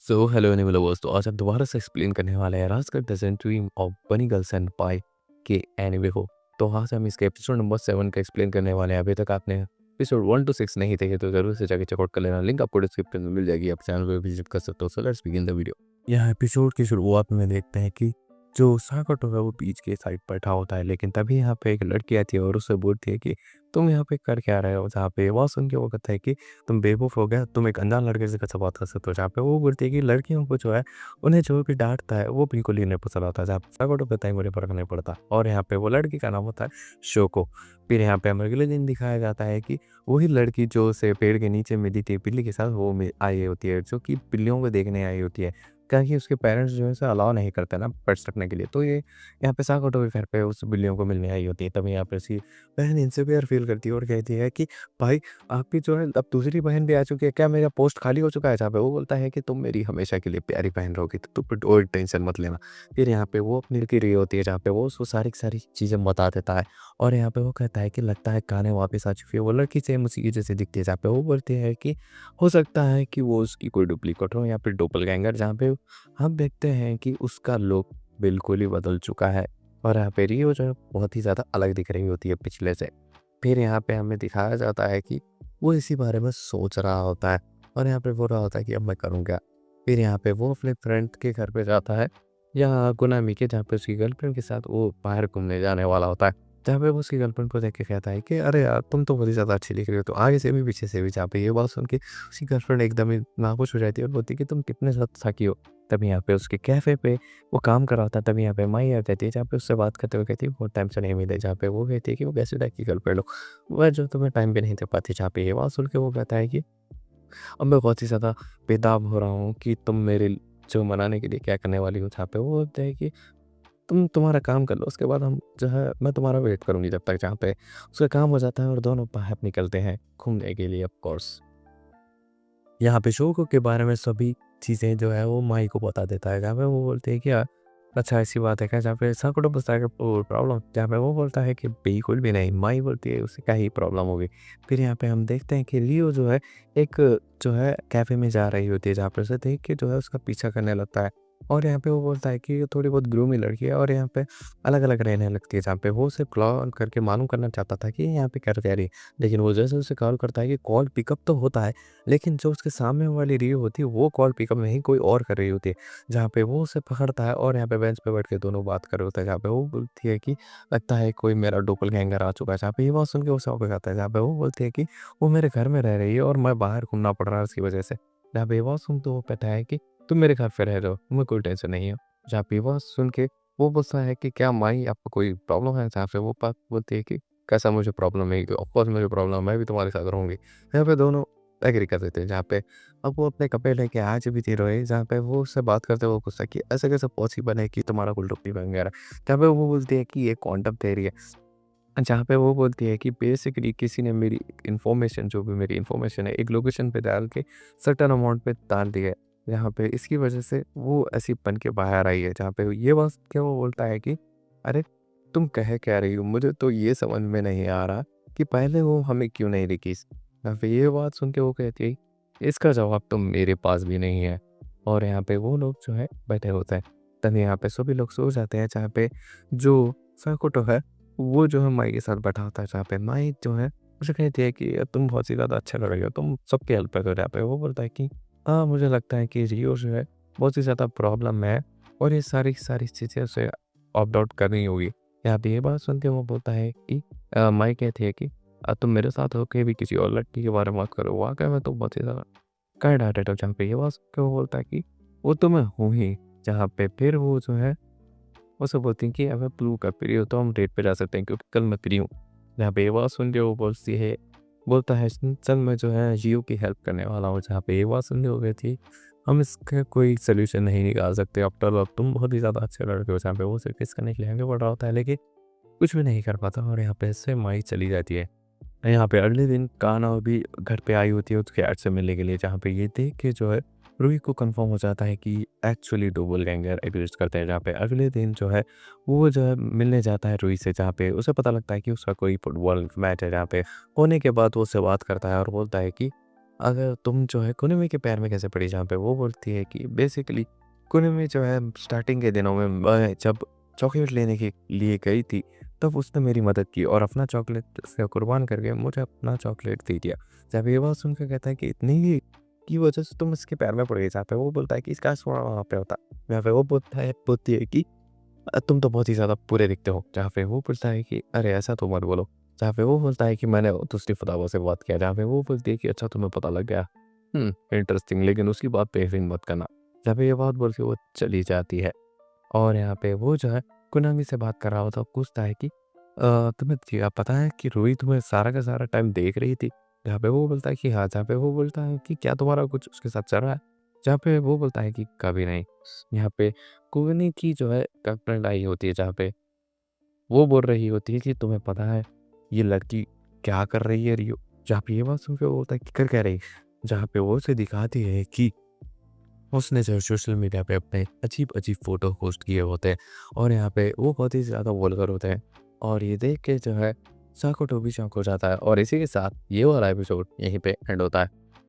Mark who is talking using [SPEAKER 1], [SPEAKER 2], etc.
[SPEAKER 1] Hello animal lovers. तो आज हम दोबारा से एक्सप्लेन करने वाले हैं राज का डजन ड्रीम ऑफ बनी गर्ल सेनपाई के एनिमे को। तो आज हम इसके एपिसोड नंबर 7 का एक्सप्लेन करने वाले हैं। अभी तक आपने एपिसोड 1 to 6 नहीं देखे तो जरूर से जाके चेकआउट कर लेना। लिंक आपको डिस्क्रिप्शन में मिल जाएगी, आप चैनल पे विजिट कर सकते हो। So let's begin the video. यहाँ एपिसोड की शुरुआत में देखते हैं कि जो साकटो है वो बीच के साइड बैठा होता है, लेकिन तभी यहाँ पे एक लड़की आती है और उससे बोलती है कि तुम यहाँ पे कर क्या रहे हो। जहाँ पे वो सुन के वो कहता है कि तुम बेवकूफ़ हो गया, तुम एक अनजान लड़के से कैसे बात कर सकते हो। जहाँ पे वो बोलती है कि लड़कियों को जो है उन्हें जो भी डांटता है वो बिल्कुल ही नहीं पसंद आता। जहाँ पे साकटो कहता है मुझे फर्क नहीं पड़ता, और यहाँ पे वो लड़की का नाम होता है शोको। फिर यहाँ पे हमें अगले दिन दिखाया जाता है कि वही लड़की जो उसे पेड़ के नीचे मिली थी बिल्ली के साथ, वो आई होती है, जो कि बिल्लियों को देखने आई होती है। क्या कि उसके पेरेंट्स जो है उसे अलाउ नहीं करते ना पेट्स रखने के लिए। तो ये यहाँ पे साकटो के घर पे उस बिल्लियों को मिलने आई होती है। तभी यहाँ पे उसकी बहन इनसिक्योर फील करती है और कहती है कि भाई आपकी जो है अब दूसरी बहन भी आ चुकी है, क्या मेरा पोस्ट खाली हो चुका है। जहाँ पे वो बोलता है कि तुम मेरी हमेशा के लिए प्यारी बहन रहोगी, तो तुम और टेंशन मत लेना। फिर यहाँ पे वो अपनी की रही होती है, जहाँ पे वो उसको सारी की सारी चीज़ें बता देता है। और यहाँ पे वो कहता है कि लगता है काने वापस आ चुकी है। वो लड़की सेम उसी की जैसे दिखती है। जहाँ पे वो बोलती है कि हो सकता है कि वो उसकी कोई डुप्लीकेट हो या फिर डोपलगैंगर। जहाँ पे हम देखते हैं कि उसका लुक बिल्कुल ही बदल चुका है और यहाँ पे रियो जो है बहुत ही ज़्यादा अलग दिख रही होती है पिछले से। फिर यहाँ पे हमें दिखाया जाता है कि वो इसी बारे में सोच रहा होता है और यहाँ पे बोल रहा होता है कि अब मैं करूँ क्या। फिर यहाँ पे वो अपने फ्रेंड के घर पे जाता है, या गुनामी के, जहाँ पे उसकी गर्लफ्रेंड के साथ वो बाहर घूमने जाने वाला होता है। जहाँ पे वो उसकी गर्लफ्रेंड को देख के कहता है कि अरे यार तुम तो बहुत ही ज़्यादा अच्छी दिख रही हो, तो आगे से भी पीछे से भी। जहाँ पे ये बात सुन के उसकी गर्लफ्रेंड एकदम ही नाखुश हो जाती है और बोलती है कि तुम कितने ज़्यादा थकी हो। तभी यहाँ पे उसके कैफ़े पे वो काम कर रहा होता है। तभी यहाँ पे माई आ जाती है, जहाँ पे उससे बात करते हुए कहती है बहुत टाइम से नहीं मिले। जहाँ पे वो कहती है कि वो कैसे टाइप की गर्लफ्रेंड हो वह जो तुम्हें टाइम भी नहीं दे पाती। जहाँ पे ये बात सुन के वो कहता है कि अब मैं बहुत ही ज़्यादा बेताब हो रहा हूँ कि तुम मेरे जो मनाने के लिए क्या करने वाली हो। जहाँ पे वो बोलते हैं कि तुम तुम्हारा काम कर लो, उसके बाद हम जो है मैं तुम्हारा वेट करूँगी जब तक। जहाँ पे उसका काम हो जाता है और दोनों बाहर निकलते हैं घूमने के लिए। ऑफ कोर्स यहाँ पे शोको के बारे में सभी चीज़ें जो है वो माई को बता देता है। जहाँ पे वो बोलते हैं कि अच्छा ऐसी बात है क्या। जहाँ पे साकुटो पूछता है कि प्रॉब्लम, जहाँ पे वो बोलता है कि बिल्कुल भी नहीं। माई बोलती है उसे क्या ही प्रॉब्लम होगी। फिर यहाँ पे हम देखते हैं कि लियो जो है एक जो है कैफ़े में जा रही होती है, जहाँ पे उसे देख के जो है उसका पीछा करने लगता है। और यहाँ पे वो बोलता है कि ये थोड़ी बहुत ग्रूमी लड़की है और यहाँ पे अलग-अलग रहने लगती है। जहाँ पे वो उसे कॉल करके मालूम करना चाहता था कि ये यहाँ पे कर क्या रही है। लेकिन वो जैसे उसे कॉल करता है कि कॉल पिकअप तो होता है, लेकिन जो उसके सामने वाली रियो होती है वो कॉल पिकअप नहीं कोई और कर रही होती है। जहाँ पे वो उसे पकड़ता है और यहाँ पे बेंच पे बैठ के दोनों बात कर रहे होते हैं। जहाँ पे वो बोलती है कि लगता है कोई मेरा डोपलगैंगर आ चुका है। जहाँ पे ये बात सुन के वो शॉक हो जाता है। जहाँ पे वो बोलती है कि वो मेरे घर में रह रही है और मैं बाहर घूमना पड़ रहा है उसकी वजह से। जहाँ पे ये बात सुन के वो कहता है कि तुम मेरे घर पे रह रहे हो, तुम्हें कोई टेंशन नहीं है। जहाँ पे ये बात सुन के वो बोलता है कि क्या माई आपको कोई प्रॉब्लम है। जहाँ पे वो बात बोलती है कि कैसा मुझे प्रॉब्लम है, ऑफ कोर्स मुझे प्रॉब्लम है, मैं भी तुम्हारे साथ रहूँगी। यहाँ पे दोनों एग्री कर देते हैं। जहाँ पे अब वो अपने कपड़े लेके आज भी थी रोए। जहाँ पे वो उससे बात करते हुए पूछता है कि ऐसा कैसे पॉसिबल है कि तुम्हारा कोई टोपी बन गया है। जहाँ पे वो बोलती है कि ये क्वांटम थ्योरी है। जहाँ पे वो बोलती है कि बेसिकली किसी ने मेरी इन्फॉर्मेशन, जो भी मेरी इन्फॉर्मेशन है, एक लोकेशन पे डाल के सर्टेन अमाउंट पे डाल दिया है। यहाँ पे इसकी वजह से वो ऐसी बन के बाहर आई है। जहाँ पे ये बात क्या वो बोलता है कि अरे तुम कह क्या रही हो, मुझे तो ये समझ में नहीं आ रहा कि पहले वो हमें क्यों नहीं लिखी। यहाँ पे ये बात सुन के वो कहती है इसका जवाब तो मेरे पास भी नहीं है। और यहाँ पे वो लोग जो है बैठे होते हैं। तभी यहाँ पे सभी लोग सो जाते हैं। जहाँ पे जो साकोटो है वो जो है माई के साथ बैठा होता है। जहाँ पे माई जो है उसे कहती है कि तुम बहुत ही ज़्यादा अच्छा लग रही हो, तुम सबकी हेल्प करो। जहाँ पे वो बोलता है कि हाँ मुझे लगता है कि रियो जो है बहुत ही ज़्यादा प्रॉब्लम में है और ये सारी सारी चीज़ें उसे ऑप्ट आउट करनी होगी। यहाँ पे ये बात सुन के वो बोलता है कि माई कहती है कि तुम मेरे साथ होके भी किसी और लड़की के बारे में मत करो, वाकई में तुम बहुत ही ज़्यादा काइंड हार्टेड हो। जहाँ पे ये बात सुन के वो बोलता है कि वो तो मैं हूँ ही। जहाँ पे फिर वो जो है वो सब बोलती हैं कि अगर तू कब फ्री हो तो हम डेट पे जा सकते हैं, क्योंकि कल मैं फ्री हूँ। जहाँ पे ये बात सुन के वो बोलता है चल मैं जो है जियो की हेल्प करने वाला हूँ। जहाँ पे ये बात सुन के हो गई थी हम इसका कोई सोल्यूशन नहीं निकाल सकते, आफ्टर ऑल तुम बहुत ही ज़्यादा अच्छे लड़के हो। जहाँ पे वो सेक्रीफाइस करने के लिए आगे बढ़ रहा होता है, लेकिन कुछ भी नहीं कर पाता और यहाँ पे इससे माई चली जाती है। यहाँ पे अगले दिन कान्हा भी घर पे आई होती है उसके डैड से मिलने के लिए। जहाँ पे ये देख के जो है रूही को कंफर्म हो जाता है कि एक्चुअली डोपलगैंगर एग्जिस्ट करते हैं। जहाँ पे अगले दिन जो है वो जो है मिलने जाता है रूही से। जहाँ पे उसे पता लगता है कि उसका कोई फुटबॉल मैच है। जहाँ पे होने के बाद वो उससे बात करता है और बोलता है कि अगर तुम जो है कुनमी के पैर में कैसे पड़ी, जहाँ पे वो बोलती है कि बेसिकली कुनमी जो है स्टार्टिंग के दिनों में जब चॉकलेट लेने के लिए गई थी, तब उसने मेरी मदद की और अपना चॉकलेट से कुर्बान करके मुझे अपना चॉकलेट दे दिया। जब ये बात सुन के कहता है कि इतनी ही की वजह से तुम इसके पैर में पड़ गई, जहाँ पे वो बोलता है कि इसका सोना वहाँ पे होता है। जहाँ पे वो बोलती है कि तुम तो बहुत ही ज़्यादा बुरे दिखते हो। जहाँ पे वो बोलता है कि अरे ऐसा तो मत बोलो। जहाँ पे वो बोलता है कि मैंने दूसरी फ़िदाओं से बात किया। जहाँ पे वो बोलती है कि अच्छा तुम्हें पता लग गया। इंटरेस्टिंग, लेकिन उसकी बात पे यकीन मत करना। जहाँ पे ये बात बोल के वो चली जाती है और यहाँ पे वो जो है कुनामी से बात कर रहा होता है, पूछता है कि तुम्हें पता है कि रूही तुम्हें सारा का सारा टाइम देख रही थी? जहाँ पे वो बोलता है कि हाँ। जहाँ पे वो बोलता है कि क्या तुम्हारा कुछ उसके साथ चल रहा है? जहाँ पे वो बोलता है कि कभी नहीं। यहाँ पे कुगनी की जो है गर्लफ्रेंड आई होती है, जहाँ पे वो बोल रही होती है कि तुम्हें पता है ये लड़की क्या कर रही है रियो? जहाँ पे ये बात सुन के वो बोलता है कि कर क्या रही? जहाँ पे वो उसे दिखाती है कि उसने जो सोशल मीडिया पे अपने अजीब-अजीब फ़ोटो पोस्ट किए होते हैं और यहाँ पे वो बहुत ही ज़्यादा वल्गर होते हैं और ये देख के जो है साकुटो भी शॉक हो जाता है और इसी के साथ ये वाला एपिसोड यहीं पे एंड होता है।